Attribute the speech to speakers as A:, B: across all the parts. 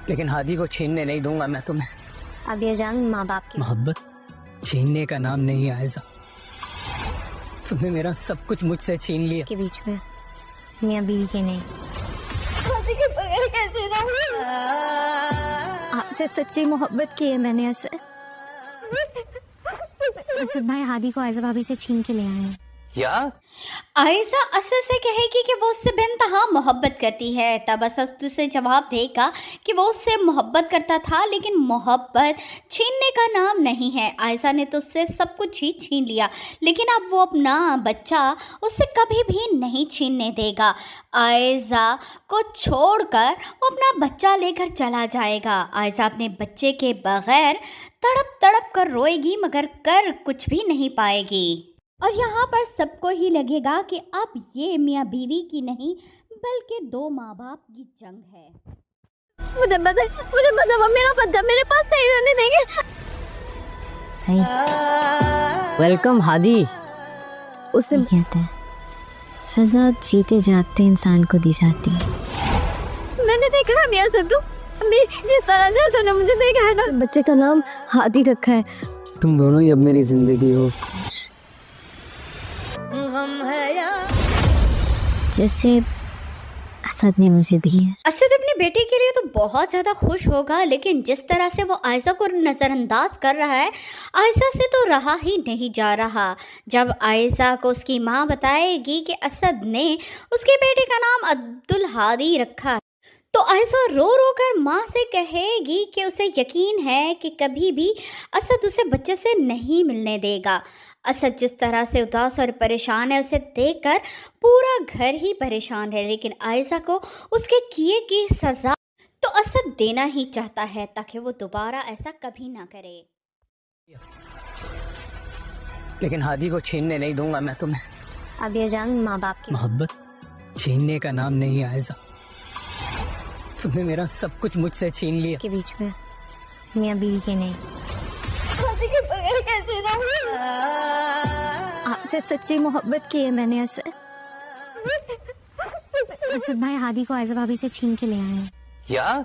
A: लेकिन हादी को छीनने नहीं दूंगा मैं तुम्हें।
B: अब ये जंग माँ बाप की
A: मोहब्बत छीनने का नाम नहीं आयज़ा। तुमने मेरा सब कुछ मुझसे छीन लिया।
B: के बीच में मियाँ बीवी के नहीं। कैसे आपसे सच्ची मोहब्बत की है मैंने। असद भाई हादी को आयज़ा भाभी से छीन के ले आए हैं।
A: क्या?
C: आयशा असद से कहेगी कि वो उससे बेइंतहा मोहब्बत करती है, तब असद उसे जवाब देगा कि वो उससे मोहब्बत करता था, लेकिन मोहब्बत छीनने का नाम नहीं है। आयशा ने तो उससे सब कुछ ही छीन लिया, लेकिन अब वो अपना बच्चा उससे कभी भी नहीं छीनने देगा। आयशा को छोड़कर वो अपना बच्चा लेकर चला जाएगा। आयशा अपने बच्चे के बगैर तड़प तड़प कर रोएगी, मगर कर कुछ भी नहीं पाएगी। और यहाँ पर सबको ही लगेगा कि अब ये मियाँ बीवी की नहीं बल्कि दो माँ बाप की जंग है।
B: मुझे पता मेरा बच्चा मेरे पास नहीं रहने देंगे। सही।
A: वेलकम हादी।
B: उससे कहते हैं सजा जीते जाते इंसान को दी जाती है। मैंने देखा है मियाँ सबको, जिस तरह से उसने मुझे देखा है ना। बच्चे का नाम हादी रखा है।
A: तुम दोनों ही अब मेरी जिंदगी हो।
B: जैसे असद ने मुझे दी है।
C: असद अपने बेटे के लिए तो बहुत ज़्यादा खुश होगा, लेकिन जिस तरह से वो आयशा को नज़रअंदाज कर रहा है, आयशा से तो रहा ही नहीं जा रहा। जब आयशा को उसकी माँ बताएगी कि असद ने उसके बेटे का नाम अब्दुल हादी रखा, तो आयशा रो रो कर माँ से कहेगी कि उसे यकीन है कि कभी भी असद उसे बच्चे से नहीं मिलने देगा। असद जिस तरह से उदास और परेशान है, उसे देखकर पूरा घर ही परेशान है, लेकिन आयशा को उसके किए की सज़ा तो असद देना ही चाहता है, ताकि वो दोबारा ऐसा कभी ना करे।
A: लेकिन हादी को छीनने नहीं दूंगा मैं तुम्हें।
B: अब ये जंग माँ बाप की।
A: मोहब्बत छीनने का नाम नहीं आयज़ा। तुमने मेरा सब कुछ मुझसे छीन लिया।
B: के बीच में मियाँ बीवी के नहीं। कैसे आपसे सच्ची मोहब्बत की है मैंने। असद भाई हादी को आयज़ा भाभी से छीन के ले आए हैं।
A: क्या?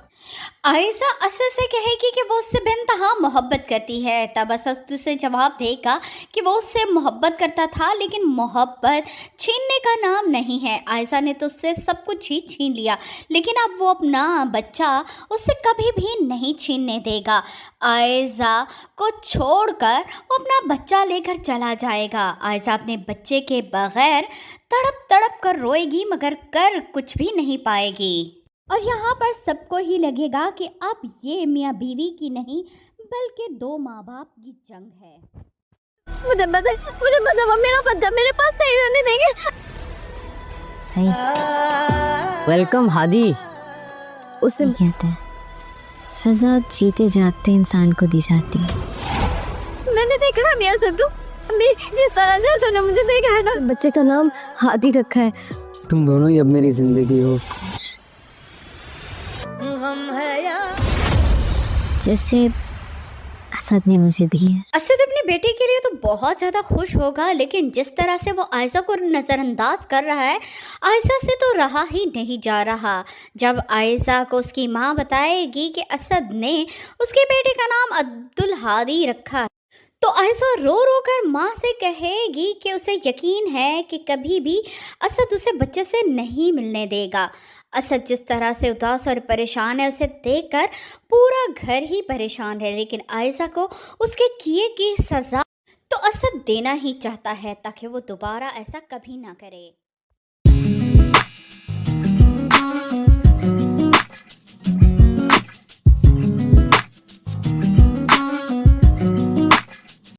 C: आयशा असद से कहेगी कि वो उससे बेइंतहा मोहब्बत करती है, तब असद उसे जवाब देगा कि वो उससे मोहब्बत करता था, लेकिन मोहब्बत छीनने का नाम नहीं है। आयशा ने तो उससे सब कुछ ही छीन लिया, लेकिन अब वो अपना बच्चा उससे कभी भी नहीं छीनने देगा। आयशा को छोड़कर वो अपना बच्चा लेकर चला जाएगा। आयशा अपने बच्चे के बगैर तड़प तड़प कर रोएगी, मगर कर कुछ भी नहीं पाएगी। और यहाँ पर सबको ही लगेगा कि अब ये मियाँ बीवी की नहीं बल्कि दो माँ बाप की जंग है।
B: मुझे पता मेरा बच्चा मेरे पास नहीं रहने देंगे। सही।
A: वेलकम हादी।
B: उससे कहते हैं सजा जीते जाते इंसान को दी जाती है। मैंने देखा है मियाँ सबको, जिस तरह से उसने मुझे देखा है ना। बच्चे का नाम हादी रखा है।
A: तुम दोनों ही अब मेरी जिंदगी हो।
B: जैसे असद ने मुझे दी है।
C: असद अपने बेटे के लिए तो बहुत ज़्यादा खुश होगा, लेकिन जिस तरह से वो आयशा को नज़रअंदाज कर रहा है, आयशा से तो रहा ही नहीं जा रहा। जब आयशा को उसकी माँ बताएगी कि असद ने उसके बेटे का नाम अब्दुल हादी रखा, तो आयशा रो रो कर माँ से कहेगी कि उसे यकीन है कि कभी भी असद उसे बच्चे से नहीं मिलने देगा। असद जिस तरह से उदास और परेशान है, उसे देखकर पूरा घर ही परेशान है, लेकिन आयशा को उसके किए की सज़ा तो असद देना ही चाहता है, ताकि वो दोबारा ऐसा कभी ना करे।